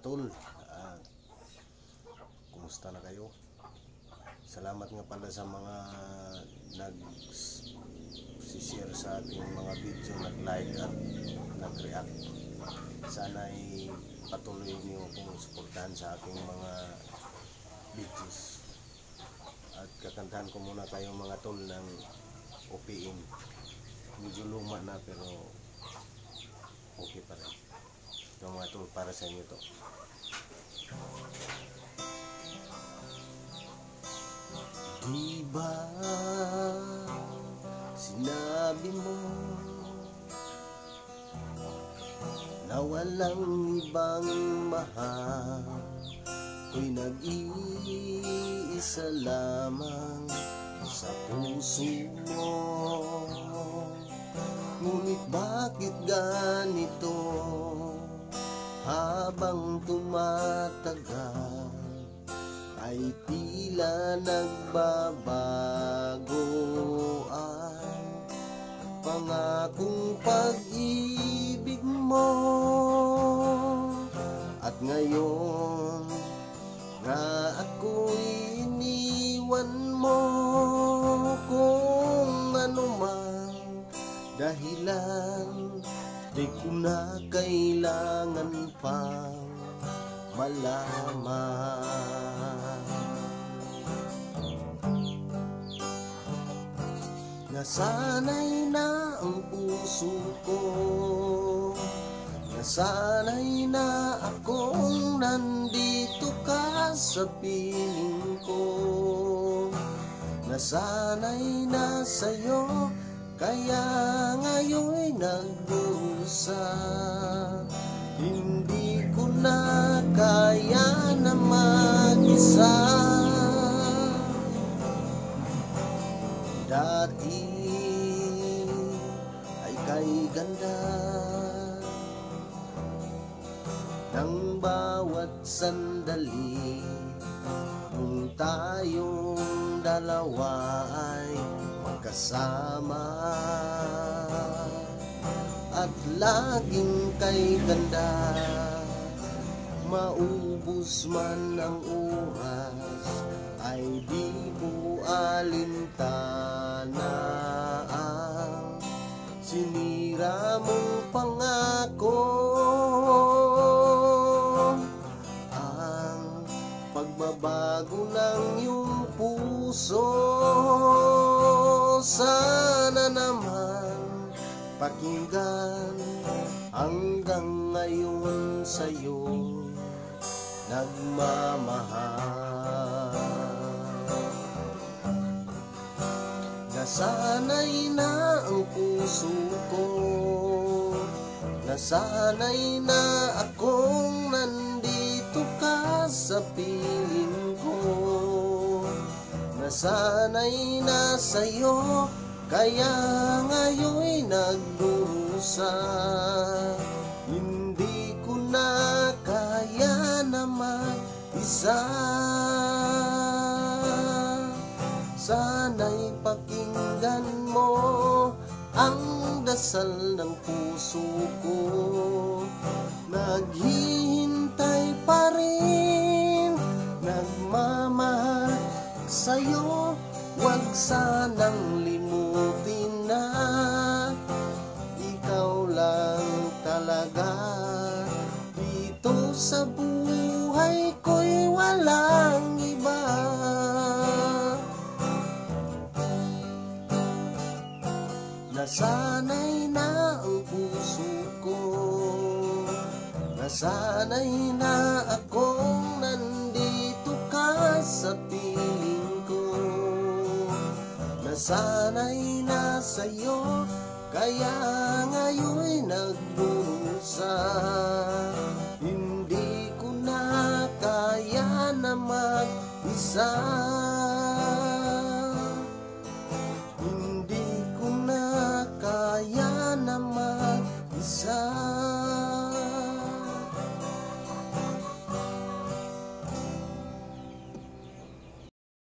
tol, kumusta na kayo? Salamat nga pala sa mga nag-share sa ating mga video, nag-like at nag-react. Sana ay patuloy niyo kung suportahan sa aking mga videos. At kakantahan ko muna kayo mga tol ng OPM. Medyo luma na pero okay pa rin. Ito mga tol, para sa inyo to. Diba sinabi mo na walang ibang mahal, ko'y nag-iisa lamang sa puso mo. Ngunit bakit ganito? Habang tumatagal ay tila nagbabago ang pangakong pag-ibig mo. At ngayon nga ako'y iniwan mo, kung ano man dahilan, di ko na kailangan pang malaman. Nasanay na ang puso ko, nasanay na akong nandito ka sa piling ko. Nasanay na sa'yo, kaya ngayon'y nagdusa. Hindi ko na kaya na mag-isa. Dati ay kay ganda ng bawat sandali kung tayong dalawa ay magkasama. At laging kay ganda, maubos man ang oras, ay di mo alintana ang sinira mong pangako. Ang pagbabago ng iyong puso, sana naman pakinggan. Hanggang ngayon sa'yo nagmamahal. Nasanay na ang puso ko, nasanay na akong nandito ka sa piling ko. Nasanay na sa'yo, kaya ngayon'y nagdurusa. Hindi ko na kaya na mag-isa. Sana'y pakinggan mo ang dasal ng puso ko. Naghihintay pa rin, nagmamahal sa'yo. Huwag sanang limutin na ikaw lang talaga. Dito sa buhay ko'y walang iba. Nasanay na ang puso ko, nasanay na akong nandito ka sa piling ko. Nasanay na sa'yo, kaya ngayon'y nagdurusa. Hindi ko na kaya na mag-isa.